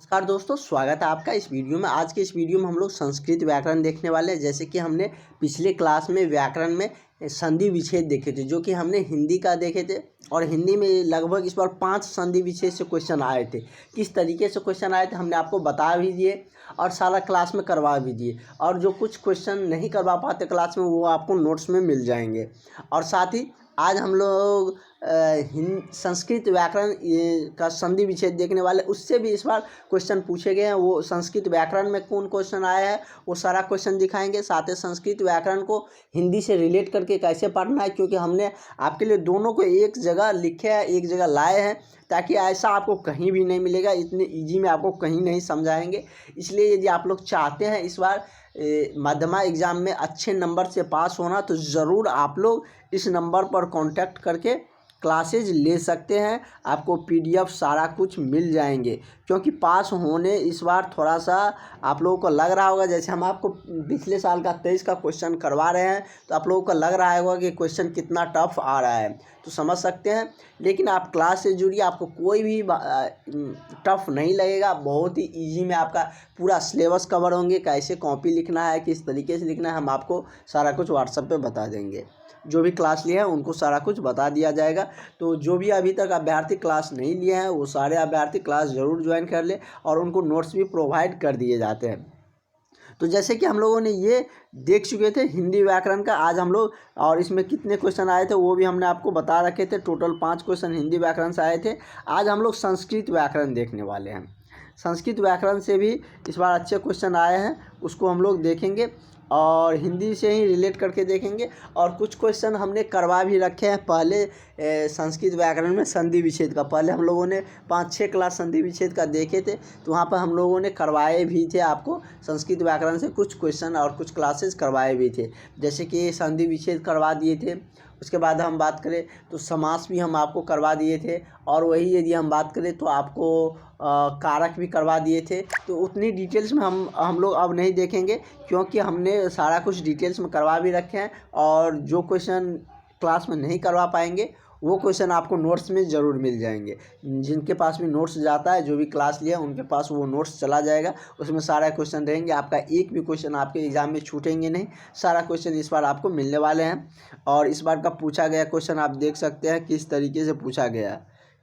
नमस्कार दोस्तों, स्वागत है आपका इस वीडियो में। आज के इस वीडियो में हम लोग संस्कृत व्याकरण देखने वाले हैं। जैसे कि हमने पिछले क्लास में व्याकरण में संधि विच्छेद देखे थे, जो कि हमने हिंदी का देखे थे। और हिंदी में लगभग इस बार 5 संधि विच्छेद से क्वेश्चन आए थे। किस तरीके से क्वेश्चन आए थे हमने आपको बता भी दिए और सारा क्लास में करवा भी दिए। और जो कुछ क्वेश्चन नहीं करवा पाते क्लास में, वो आपको नोट्स में मिल जाएंगे। और साथ ही आज हम लोग संस्कृत व्याकरण का संधि विच्छेद देखने वाले। उससे भी इस बार क्वेश्चन पूछे गए हैं। वो संस्कृत व्याकरण में कौन क्वेश्चन आया है वो सारा क्वेश्चन दिखाएंगे। साथ ही संस्कृत व्याकरण को हिंदी से रिलेट करके कैसे पढ़ना है, क्योंकि हमने आपके लिए दोनों को एक जगह लिखे हैं, एक जगह लाए हैं, ताकि ऐसा आपको कहीं भी नहीं मिलेगा। इतने ईजी में आपको कहीं नहीं समझाएंगे। इसलिए यदि आप लोग चाहते हैं इस बार माध्यमिक एग्ज़ाम में अच्छे नंबर से पास होना, तो ज़रूर आप लोग इस नंबर पर कांटेक्ट करके क्लासेज ले सकते हैं। आपको पीडीएफ सारा कुछ मिल जाएंगे। क्योंकि पास होने इस बार थोड़ा सा आप लोगों को लग रहा होगा, जैसे हम आपको पिछले साल का 23 का क्वेश्चन करवा रहे हैं, तो आप लोगों को लग रहा होगा कि क्वेश्चन कितना टफ आ रहा है, तो समझ सकते हैं। लेकिन आप क्लास से जुड़िए, आपको कोई भी टफ नहीं लगेगा। बहुत ही ईजी में आपका पूरा सिलेबस कवर होंगे। कैसे कॉपी लिखना है, किस तरीके से लिखना है, हम आपको सारा कुछ व्हाट्सएप पे बता देंगे। जो भी क्लास लिए हैं उनको सारा कुछ बता दिया जाएगा। तो जो भी अभी तक अभ्यर्थी क्लास नहीं लिए हैं, वो सारे अभ्यर्थी क्लास ज़रूर ज्वाइन कर ले, और उनको नोट्स भी प्रोवाइड कर दिए जाते हैं। तो जैसे कि हम लोगों ने ये देख चुके थे हिंदी व्याकरण का, आज हम लोग, और इसमें कितने क्वेश्चन आए थे वो भी हमने आपको बता रखे थे। टोटल 5 क्वेश्चन हिंदी व्याकरण से आए थे। आज हम लोग संस्कृत व्याकरण देखने वाले हैं। संस्कृत व्याकरण से भी इस बार अच्छे क्वेश्चन आए हैं, उसको हम लोग देखेंगे और हिंदी से ही रिलेट करके देखेंगे। और कुछ क्वेश्चन हमने करवा भी रखे हैं पहले संस्कृत व्याकरण में संधि विच्छेद का। पहले हम लोगों ने 5-6 क्लास संधि विच्छेद का देखे थे, तो वहाँ पर हम लोगों ने करवाए भी थे आपको संस्कृत व्याकरण से कुछ क्वेश्चन, और कुछ क्लासेस करवाए भी थे। जैसे कि संधि विच्छेद करवा दिए थे। उसके बाद हम बात करें तो समास भी हम आपको करवा दिए थे। और वही यदि हम बात करें तो आपको कारक भी करवा दिए थे। तो उतनी डिटेल्स में हम लोग अब नहीं देखेंगे, क्योंकि हमने सारा कुछ डिटेल्स में करवा भी रखे हैं। और जो क्वेश्चन क्लास में नहीं करवा पाएंगे, वो क्वेश्चन आपको नोट्स में ज़रूर मिल जाएंगे। जिनके पास भी नोट्स जाता है, जो भी क्लास लिया उनके पास वो नोट्स चला जाएगा। उसमें सारा क्वेश्चन रहेंगे। आपका एक भी क्वेश्चन आपके एग्ज़ाम में छूटेंगे नहीं। सारा क्वेश्चन इस बार आपको मिलने वाले हैं। और इस बार का पूछा गया क्वेश्चन आप देख सकते हैं किस तरीके से पूछा गया।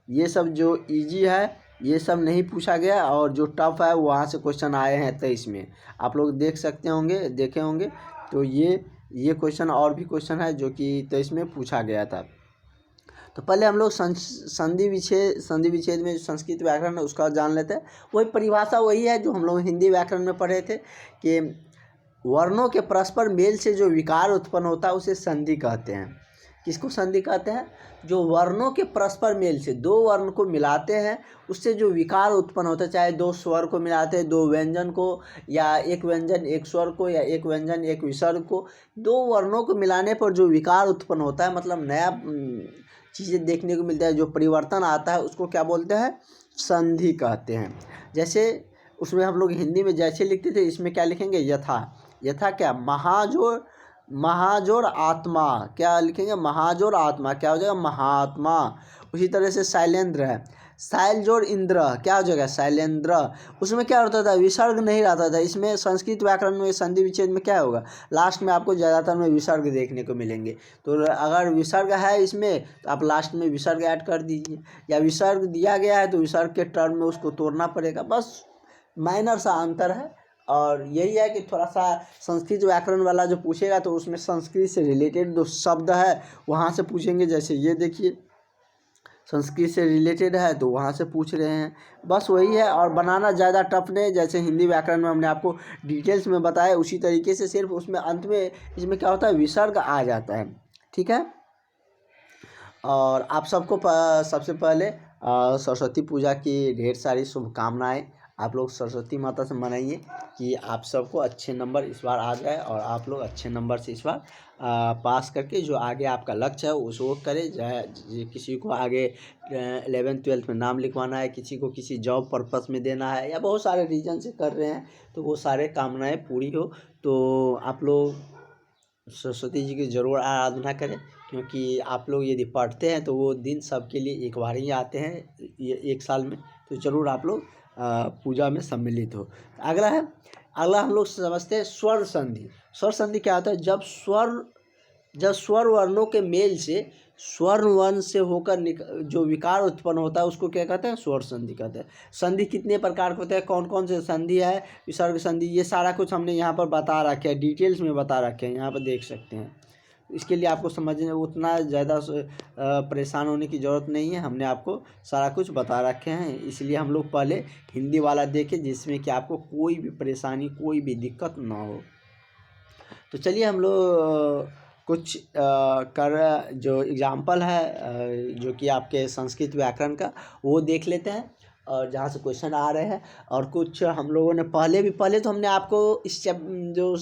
ये सब जो ईजी है ये सब नहीं पूछा गया, और जो टफ है वहाँ से क्वेश्चन आए हैं 23 में। आप लोग देख सकते होंगे, देखे होंगे। तो ये क्वेश्चन और भी क्वेश्चन है जो कि 23 में पूछा गया था। तो पहले हम लोग संधि विच्छेद में जो संस्कृत व्याकरण है उसका जान लेते हैं। वही परिभाषा वही है जो हम लोग हिंदी व्याकरण में पढ़े थे, कि वर्णों के परस्पर मेल से जो विकार उत्पन्न होता है उसे संधि कहते हैं। किसको संधि कहते हैं? जो वर्णों के परस्पर मेल से, दो वर्ण को मिलाते हैं, उससे जो विकार उत्पन्न होता है, चाहे दो स्वर को मिलाते हैं, दो व्यंजन को, या एक व्यंजन एक स्वर को, या एक व्यंजन एक विसर्ग को, दो वर्णों को मिलाने पर जो विकार उत्पन्न होता है, मतलब नया चीज़ें देखने को मिलता है, जो परिवर्तन आता है, उसको क्या बोलते हैं? संधि कहते हैं। जैसे उसमें हम लोग हिंदी में जैसे लिखते थे, इसमें क्या लिखेंगे? यथा। यथा क्या? महाजोड़ आत्मा। क्या लिखेंगे? महाजोड़ आत्मा। क्या हो जाएगा? महात्मा। उसी तरह से शैलेंद्र है, शैल जोड़ इंद्र। क्या हो जाएगा? शैलेंद्र। उसमें क्या होता था? विसर्ग नहीं रहता था। इसमें संस्कृत व्याकरण में संधि विच्छेद में क्या होगा? लास्ट में आपको ज़्यादातर में विसर्ग देखने को मिलेंगे। तो अगर विसर्ग है इसमें, तो आप लास्ट में विसर्ग ऐड कर दीजिए, या विसर्ग दिया गया है तो विसर्ग के टर्म में उसको तोड़ना पड़ेगा। बस माइनर सा अंतर है। और यही है कि थोड़ा सा संस्कृत व्याकरण वाला जो पूछेगा तो उसमें संस्कृत से रिलेटेड जो शब्द है वहाँ से पूछेंगे। जैसे ये देखिए, संस्कृत से रिलेटेड है तो वहाँ से पूछ रहे हैं। बस वही है, और बनाना ज़्यादा टफ नहीं। जैसे हिंदी व्याकरण में हमने आपको डिटेल्स में बताया, उसी तरीके से सिर्फ उसमें अंत में इसमें क्या होता है? विसर्ग आ जाता है। ठीक है। और आप सबको सबसे पहले सरस्वती पूजा की ढेर सारी शुभकामनाएं। आप लोग सरस्वती माता से मनाइए कि आप सबको अच्छे नंबर इस बार आ जाए, और आप लोग अच्छे नंबर से इस बार पास करके जो आगे आपका लक्ष्य है उसको करें। चाहे किसी को आगे 11th-12th में नाम लिखवाना है, किसी को किसी जॉब पर्पस में देना है, या बहुत सारे रीजन से कर रहे हैं, तो वो सारे कामनाएं पूरी हो। तो आप लोग सरस्वती जी की ज़रूर आराधना करें, क्योंकि आप लोग यदि पढ़ते हैं तो वो दिन सबके लिए एक बार ही आते हैं ये एक साल में। तो ज़रूर आप लोग पूजा में सम्मिलित हो। अगला हम लोग समझते हैं स्वर संधि। स्वर संधि क्या होता है? जब स्वर वर्णों के मेल से स्वर वर्ण से होकर जो विकार उत्पन्न होता है उसको क्या कहते हैं? स्वर संधि कहते हैं। संधि कितने प्रकार के होते हैं, कौन कौन से संधि है, विसर्ग संधि, ये सारा कुछ हमने यहाँ पर बता रखा है, डिटेल्स में बता रखे हैं, यहाँ पर देख सकते हैं। इसके लिए आपको समझने उतना ज़्यादा परेशान होने की ज़रूरत नहीं है, हमने आपको सारा कुछ बता रखे हैं। इसलिए हम लोग पहले हिंदी वाला देखें जिसमें कि आपको कोई भी परेशानी, कोई भी दिक्कत ना हो। तो चलिए हम लोग कुछ जो एग्जाम्पल है जो कि आपके संस्कृत व्याकरण का, वो देख लेते हैं और जहाँ से क्वेश्चन आ रहे हैं। और कुछ हम लोगों ने पहले तो हमने आपको इस जो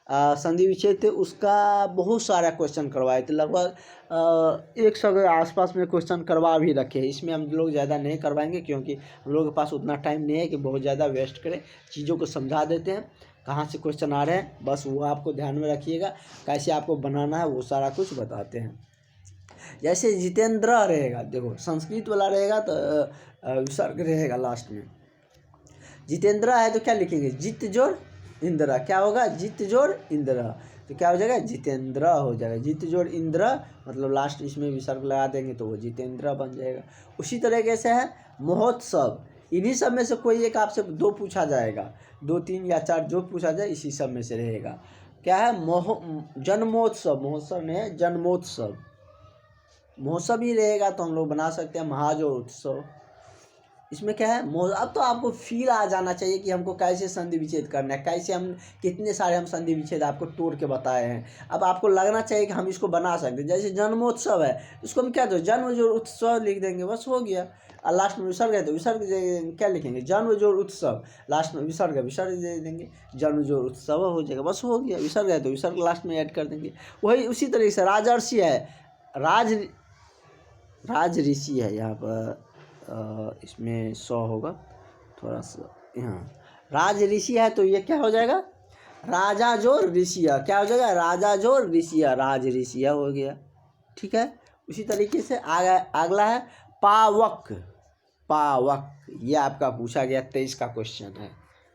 संधि विच्छेद थे उसका बहुत सारा क्वेश्चन करवाए थे, लगभग 100 के आसपास में क्वेश्चन करवा भी रखे हैं। इसमें हम लोग ज़्यादा नहीं करवाएंगे क्योंकि हम लोगों के पास उतना टाइम नहीं है कि बहुत ज़्यादा वेस्ट करें। चीज़ों को समझा देते हैं, कहाँ से क्वेश्चन आ रहे हैं, बस वो आपको ध्यान में रखिएगा। कैसे आपको बनाना है वो सारा कुछ बताते हैं। जैसे जितेंद्र रहेगा, देखो संस्कृत वाला रहेगा तो विसर्ग रहेगा लास्ट में। जितेंद्र है तो क्या लिखेंगे? जित जोड़ इंद्र, क्या होगा? जित जोड़ इंद्र, तो क्या हो जाएगा? जितेंद्र हो जाएगा। जित जोड़ इंद्र मतलब लास्ट इसमें विसर्ग लगा देंगे तो वो जितेंद्र बन जाएगा। उसी तरीके से है महोत्सव। इन्हीं सब में से कोई एक आपसे 2 पूछा जाएगा, 2, 3 या 4 जो पूछा जाए इसी सब में से रहेगा। क्या है? जन्मोत्सव, महोत्सव नहीं है, जन्मोत्सव। महोत्सव ही रहेगा तो हम लोग बना सकते हैं महाजोड़ उत्सव। इसमें क्या है? अब तो आपको फील आ जाना चाहिए कि हमको कैसे संधि विच्छेद करना है, कैसे हम कितने सारे हम संधि विच्छेद आपको तोड़ के बताए हैं। अब आपको लगना चाहिए कि हम इसको बना सकते हैं। जैसे जन्मोत्सव है, इसको हम क्या दो? जन्म जोड़ उत्सव लिख देंगे, बस हो गया। और लास्ट में विसर्ग है तो विसर्ग क्या लिखेंगे? जन्म जोड़ उत्सव, लास्ट में विसर्ग है, विसर्ग दे देंगे, जन्म जोड़ उत्सव हो जाएगा, बस हो गया। विसर्ग है तो विसर्ग लास्ट में ऐड कर देंगे। वही उसी तरीके से राजर्षि है, राज ऋषि है, यहाँ पर इसमें 100 होगा थोड़ा सा, यहाँ राज ऋषि है तो ये क्या हो जाएगा? राजा जोड़ ऋषिया, क्या हो जाएगा? राजा जोड़ ऋषिया, राज ऋषिया हो गया। ठीक है। उसी तरीके से अगला है पावक। ये आपका पूछा गया 23 का क्वेश्चन है,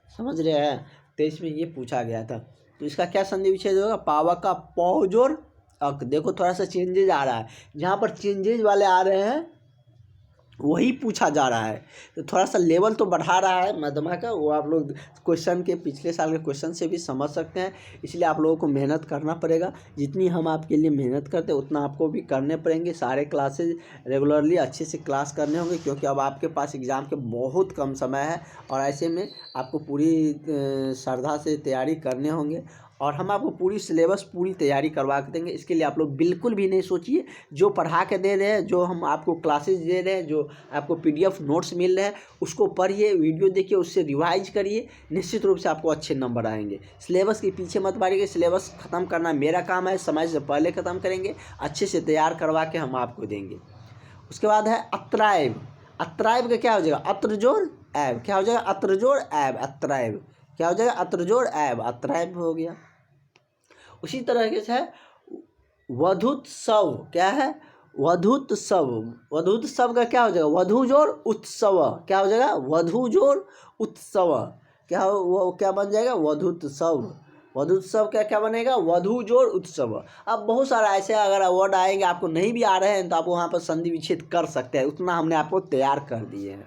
समझ रहे हैं? 23 में ये पूछा गया था। तो इसका क्या संधि विच्छेद होगा? पावक का पौ जोड़ अक। देखो थोड़ा सा चेंजेज आ रहा है, जहाँ पर चेंजेज वाले आ रहे हैं वही पूछा जा रहा है, तो थोड़ा सा लेवल तो बढ़ा रहा है मध्यमा का। वो आप लोग क्वेश्चन के पिछले साल के क्वेश्चन से भी समझ सकते हैं। इसलिए आप लोगों को मेहनत करना पड़ेगा। जितनी हम आपके लिए मेहनत करते हैं उतना आपको भी करने पड़ेंगे। सारे क्लासेज रेगुलरली अच्छे से क्लास करने होंगे क्योंकि अब आपके पास एग्ज़ाम के बहुत कम समय है और ऐसे में आपको पूरी श्रद्धा से तैयारी करने होंगे और हम आपको पूरी सिलेबस पूरी तैयारी करवा के देंगे। इसके लिए आप लोग बिल्कुल भी नहीं सोचिए, जो पढ़ा के दे रहे हैं, जो हम आपको क्लासेस दे रहे हैं, जो आपको PDF नोट्स मिल रहे हैं उसको पढ़िए, वीडियो देखिए, उससे रिवाइज करिए, निश्चित रूप से आपको अच्छे नंबर आएंगे। सिलेबस के पीछे मत भागिए, सिलेबस ख़त्म करना मेरा काम है, समय से पहले ख़त्म करेंगे, अच्छे से तैयार करवा के हम आपको देंगे। उसके बाद है अत्राइब। अत्राइब का क्या हो जाएगा? अत्र जोड़ ऐब, क्या हो जाएगा? अत्र जोड़ ऐब, अत्राइब, क्या हो जाएगा? अत्र जोड़ ऐब, अत्राइब हो गया। उसी तरह से है वधुत्सव। क्या है? वधुत्सव। वधुत्सव का क्या हो जाएगा? वधु जोड़ उत्सव, क्या हो जाएगा? वधु जोड़ उत्सव, क्या बन जाएगा? वधुत्सव। वधुत्सव क्या बनेगा? वधु जोड़ उत्सव। अब बहुत सारा ऐसे अगर वर्ड आएंगे आपको नहीं भी आ रहे हैं तो आप वहाँ पर संधि विच्छेद कर सकते हैं, उतना हमने आपको तैयार कर दिए हैं।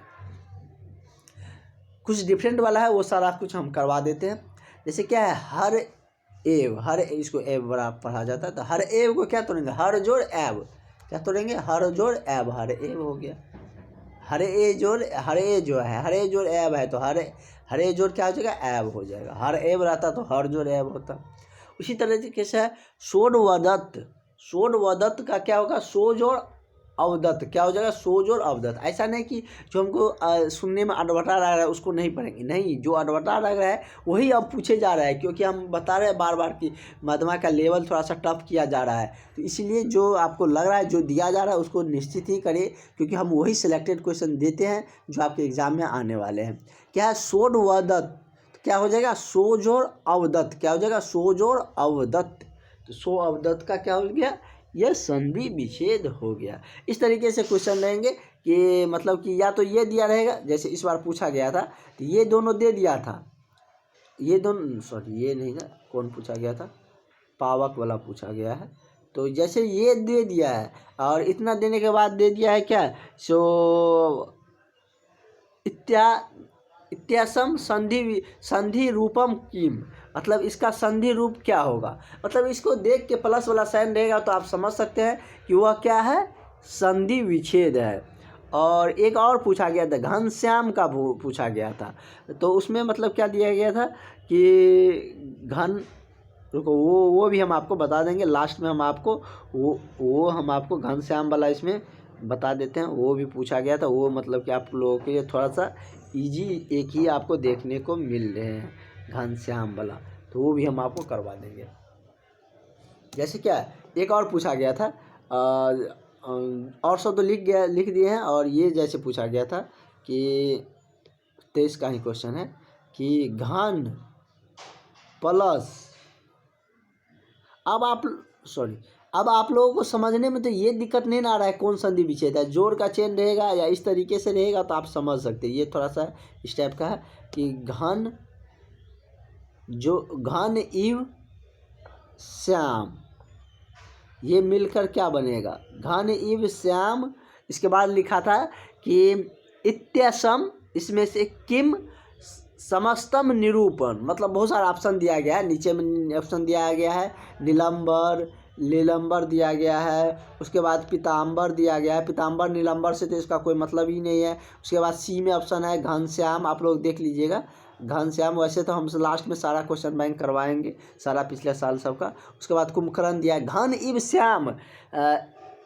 कुछ डिफरेंट वाला है वो सारा कुछ हम करवा देते हैं। जैसे क्या है? हर एव, इसको एव बड़ा पढ़ा जाता है, तो हर एव को क्या तोड़ेंगे? हर जोड़ एव, क्या तोड़ेंगे? हर जोड़ एव, हर एव हो गया। हर ए जोड़ एव है तो हर ए जोड़ क्या हो जाएगा? एव हो जाएगा। हर एव रहता तो हर जोड़ एव होता। उसी तरीके से है सोडवदत्त। सोडवदत्त का क्या होगा? सो जोड़ अवदत्त, क्या हो जाएगा? सो जोड़ अवदत्त। ऐसा नहीं कि जो हमको सुनने में अटवटा लग रहा है उसको नहीं पढ़ेंगे, नहीं, जो अटवटा लग रहा है वही अब पूछे जा रहा है क्योंकि हम बता रहे हैं बार बार कि मध्यमा का लेवल थोड़ा सा टफ किया जा रहा है। तो इसलिए जो आपको लग रहा है, जो दिया जा रहा है उसको निश्चित ही करिए क्योंकि हम वही सिलेक्टेड क्वेश्चन देते हैं जो आपके एग्जाम में आने वाले हैं। क्या है? सोडवदत्त, क्या हो जाएगा? सो जोड़ अवदत्त, क्या हो जाएगा? सो जोड़ अवदत्त। तो सो अवदत्त का क्या हो गया? यह संधि विच्छेद हो गया। इस तरीके से क्वेश्चन रहेंगे, कि मतलब कि या तो ये दिया रहेगा, जैसे इस बार पूछा गया था तो ये दोनों दे दिया था, ये दोनों सॉरी ये नहीं ना, कौन पूछा गया था, पावक वाला पूछा गया है। तो जैसे ये दे दिया है और इतना देने के बाद दे दिया है क्या, सो इत्यासम संधि रूपम किम, मतलब इसका संधि रूप क्या होगा। मतलब इसको देख के प्लस वाला साइन रहेगा तो आप समझ सकते हैं कि वह क्या है, संधि विच्छेद है। और एक और पूछा गया था, घनश्याम का पूछा गया था, तो उसमें मतलब क्या दिया गया था कि रुको वो भी हम आपको बता देंगे लास्ट में, हम आपको वो हम आपको घनश्याम वाला इसमें बता देते हैं, वो भी पूछा गया था। वो मतलब कि आप लोगों के लिए थोड़ा सा इजी एक ही आपको देखने को मिल रहे हैं घनश्याम वाला, तो वो भी हम आपको करवा देंगे। जैसे क्या एक और पूछा गया था, और सब तो लिख दिए हैं। और ये जैसे पूछा गया था कि 23 का ही क्वेश्चन है कि घन प्लस, अब आप लोगों को समझने में तो ये दिक्कत नहीं ना आ रहा है कौन संधि विच्छेद है, जोड़ का चेन रहेगा या इस तरीके से रहेगा तो आप समझ सकते हैं। ये थोड़ा सा इस टाइप का है कि घन इव श्याम, ये मिलकर क्या बनेगा, घन इव श्याम। इसके बाद लिखा था कि इत्यसम, इसमें से किम समस्तम निरूपण, मतलब बहुत सारा ऑप्शन दिया गया है, नीचे में ऑप्शन दिया गया है, नीलंबर, नीलंबर दिया गया है, उसके बाद पीताम्बर दिया गया है। पीताम्बर नीलंबर से तो इसका कोई मतलब ही नहीं है। उसके बाद सी में ऑप्शन है घनश्याम, आप लोग देख लीजिएगा घनश्याम। वैसे तो हम लास्ट में सारा क्वेश्चन बैंक करवाएंगे, सारा पिछले साल सबका। उसके बाद कुंभकर्ण दिया है, घन इव श्याम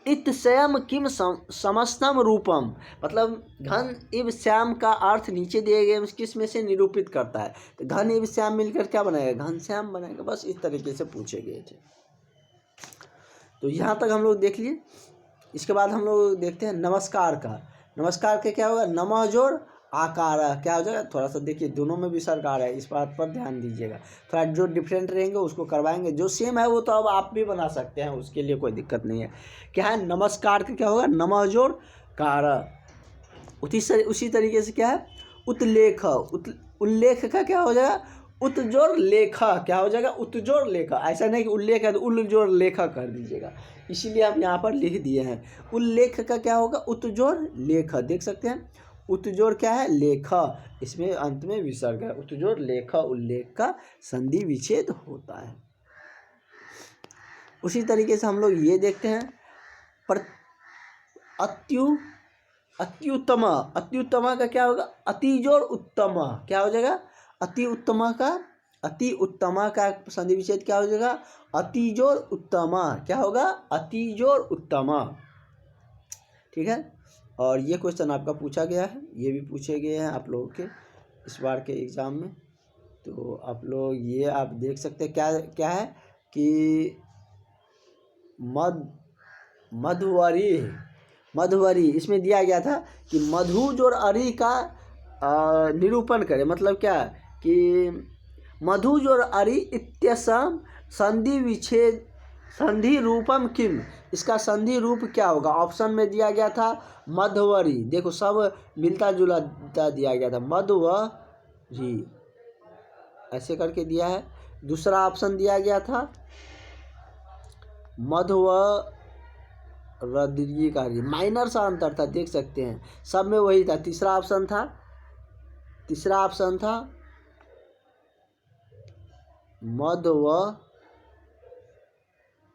इत्स्यम किम समस्तम रूपम, मतलब घन इव श्याम का अर्थ नीचे दिए गए किस में से निरूपित करता है, तो घन इव श्याम मिलकर क्या बनाएगा, घनश्याम बनाएगा। बस इस तरीके से पूछे गए थे। तो यहाँ तक हम लोग देख लिए। इसके बाद हम लोग देखते हैं नमस्कार का। नमस्कार के क्या होगा, नमः जोड़ आकार क्या हो जाएगा, थोड़ा सा देखिए दोनों में भी सरकार है, इस बात पर ध्यान दीजिएगा। थोड़ा जो डिफरेंट रहेंगे उसको करवाएंगे, जो सेम है वो तो अब आप भी बना सकते हैं, उसके लिए कोई दिक्कत नहीं है। क्या है, नमस्कार का क्या होगा, नमः जोड़ कार। उसी तरीके से क्या है, उत्लेख, उल्लेख का क्या हो जाएगा, उत्जोड़ लेखा, क्या हो जाएगा, उत्जोड़ लेखा। ऐसा नहीं कि उल्लेख है तो उल्जोड़ लेखा कर दीजिएगा, इसीलिए हम यहाँ पर लिख दिए हैं। उल्लेख का क्या होगा, उत्जोड़ लेखा, देख सकते हैं। उत्जोड़ क्या है, लेखा, इसमें अंत में विसर्ग है। उत्जोड़ लेखा उल्लेख का संधि विच्छेद होता है। उसी तरीके से हम लोग ये देखते हैं पर अत्युत्तम, अत्युत्तम का क्या होगा, अतिजोड़ उत्तम, क्या हो जाएगा, अति उत्तम का संधि विच्छेद क्या हो जाएगा, अतिजोड़ उत्तम, क्या होगा, अतिजोड़ उत्तम। ठीक है। और ये क्वेश्चन आपका पूछा गया है, ये भी पूछे गए हैं आप लोगों के इस बार के एग्ज़ाम में। तो आप लोग ये आप देख सकते हैं क्या क्या है कि मधुवरी, इसमें दिया गया था कि मधु जोड़ अरी का निरूपण करें। मतलब क्या कि मधु जोड़ अरी इत्यसम संधि विच्छेद संधि रूपम किम, इसका संधि रूप क्या होगा। ऑप्शन में दिया गया था मधुवरी, देखो सब मिलता जुलता दिया गया था, मधुवरी ऐसे करके दिया है। दूसरा ऑप्शन दिया गया था मधुवरदीर्घिकारी, माइनर सा अंतर था, देख सकते हैं सब में वही था। तीसरा ऑप्शन था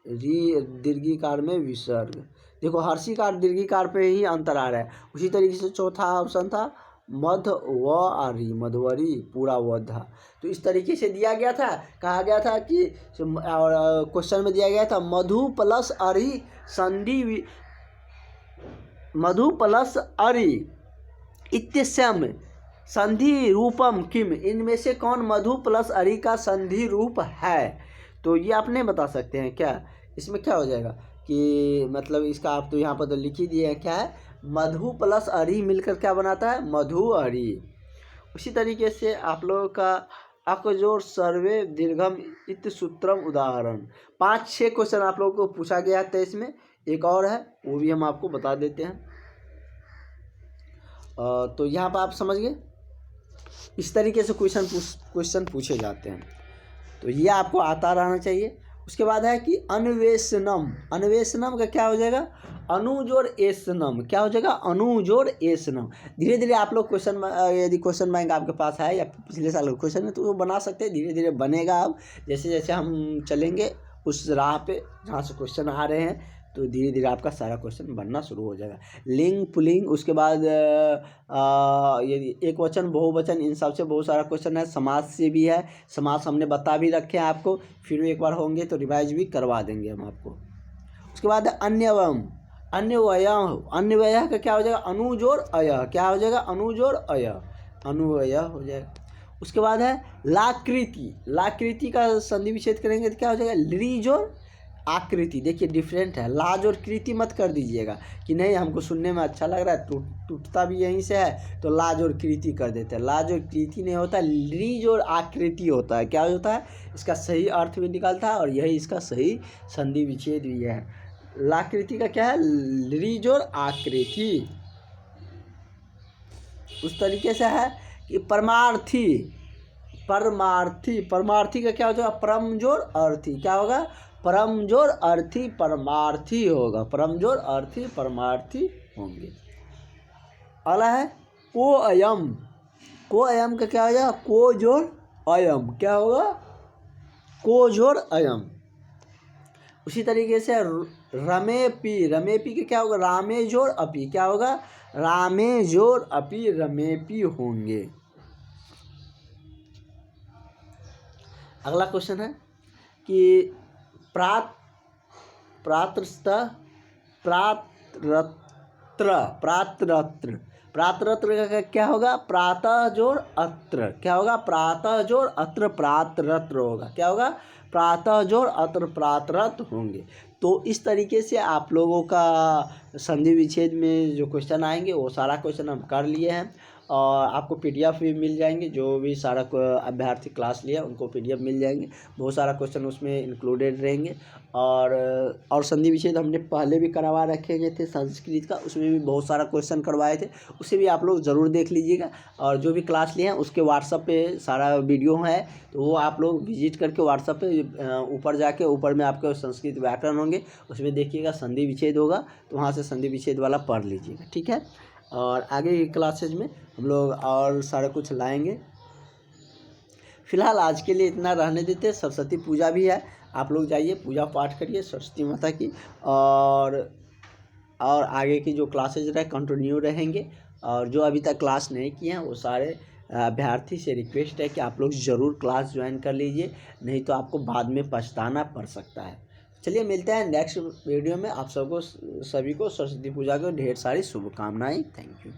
दीर्घिकार में विसर्ग, देखो हर्षिकार दीर्घिकार पे ही अंतर आ रहा है। उसी तरीके से चौथा ऑप्शन था मधुवरी, मधुवरी पूरा व था। तो इस तरीके से दिया गया था, कहा गया था कि और क्वेश्चन में दिया गया था मधु प्लस अरि संधि, मधु प्लस अरि इत्यस्यम संधि रूपम किम, इनमें से कौन मधु प्लस अरि का संधि रूप है। तो ये आप नहीं बता सकते हैं क्या, इसमें क्या हो जाएगा कि मतलब इसका आप तो यहाँ पर तो लिख ही दिए हैं, क्या है, मधु प्लस अरि मिलकर क्या बनाता है, मधु अरि। उसी तरीके से आप लोगों का अकजोड़ सर्वे दीर्घम इत सूत्रम उदाहरण, 5-6 क्वेश्चन आप लोगों को पूछा गया था। इसमें एक और है वो भी हम आपको बता देते हैं। तो यहाँ पर आप समझ गए, इस तरीके से क्वेश्चन पूछे जाते हैं, तो ये आपको आता रहना चाहिए। उसके बाद है कि अन्वेषणम, अन्वेषणम का क्या हो जाएगा, अनुजोड़ एसनम, क्या हो जाएगा, अनुजोड़ एसनम। धीरे धीरे आप लोग क्वेश्चन, यदि क्वेश्चन बैंक आपके पास है या पिछले साल का क्वेश्चन है तो वो बना सकते हैं, धीरे धीरे बनेगा। अब जैसे जैसे हम चलेंगे उस राह पे जहाँ से क्वेश्चन आ रहे हैं, तो धीरे धीरे आपका सारा क्वेश्चन बनना शुरू हो जाएगा। लिंग पुलिंग, उसके बाद यदि एक वचन बहुवचन, इन सब से बहुत सारा क्वेश्चन है। समाज से भी है, समाज हमने बता भी रखे हैं आपको, फिर एक बार होंगे तो रिवाइज भी करवा देंगे हम आपको। उसके बाद अन्यवम, अन्यवय, अन्यवय का क्या हो जाएगा, अनुजोड़ अय, क्या हो जाएगा, अनुजोड़ अय, अनुवय हो जाएगा। उसके बाद है लाकृति, लाकृति का संधि विच्छेद करेंगे तो क्या हो जाएगा, लिजोड़ आकृति। देखिए डिफरेंट है, लाज और कृति मत कर दीजिएगा कि नहीं हमको सुनने में अच्छा लग रहा है, टूटता भी यहीं से है तो लाज और कृति कर देते हैं। लाज और कृति नहीं होता, लीज और आकृति होता है। क्या होता है, इसका सही अर्थ भी निकलता है और यही इसका सही संधि विच्छेद भी है। लाकृति का क्या है, लीज और आकृति। उस तरीके से है कि परमार्थी, परमार्थी, परमार्थी का क्या हो जाएगा, परम जोड़ अर्थी, क्या होगा, परम जोड़ अर्थी परमार्थी होगा, परम जोड़ अर्थी परमार्थी होंगे। अगला है को अयम, को अयम का क्या हो जाएगा, को जोड़ अयम, क्या होगा, को जोड़ अयम। उसी तरीके से रमेपी, रमेपी के क्या होगा, रामे जोड़ अपी, क्या होगा, रामे जोड़ अपी रमेपी होंगे। अगला क्वेश्चन है कि प्रात्रस्थ, प्रात्रत्र, प्रात्रत्र, प्रात्रत्र का क्या होगा, प्रातः जोड़ अत्र, क्या होगा, प्रातः जोड़ अत्र प्रात्रत्र होगा, क्या होगा, प्रातः जोड़ अत्र प्रात्रत्र होंगे। तो इस तरीके से आप लोगों का संधि विच्छेद में जो क्वेश्चन आएंगे वो सारा क्वेश्चन हम कर लिए हैं और आपको पीडीएफ भी मिल जाएंगे। जो भी सारा अभ्यर्थी क्लास लिया उनको पीडीएफ मिल जाएंगे, बहुत सारा क्वेश्चन उसमें इंक्लूडेड रहेंगे। और संधि विच्छेद हमने पहले भी करवा रखे गए थे संस्कृत का, उसमें भी बहुत सारा क्वेश्चन करवाए थे, उसे भी आप लोग ज़रूर देख लीजिएगा। और जो भी क्लास लिए हैं उसके व्हाट्सएप पे सारा वीडियो है, तो वो आप लोग विजिट करके व्हाट्सएप पे ऊपर जाके, ऊपर में आपके संस्कृत व्याकरण होंगे, उसमें देखिएगा संधि विच्छेद होगा, तो वहाँ से संधि विच्छेद वाला पढ़ लीजिएगा, ठीक है। और आगे की क्लासेज में हम लोग और सारा कुछ लाएंगे। फिलहाल आज के लिए इतना रहने देते। सरस्वती पूजा भी है, आप लोग जाइए पूजा पाठ करिए सरस्वती माता की, और आगे की जो क्लासेज रहे कंटिन्यू रहेंगे। और जो अभी तक क्लास नहीं किए हैं वो सारे अभ्यर्थी से रिक्वेस्ट है कि आप लोग ज़रूर क्लास ज्वाइन कर लीजिए, नहीं तो आपको बाद में पछताना पड़ सकता है। चलिए मिलते हैं नेक्स्ट वीडियो में। आप सबको सभी को सरस्वती पूजा की ढेर सारी शुभकामनाएं। Thank you.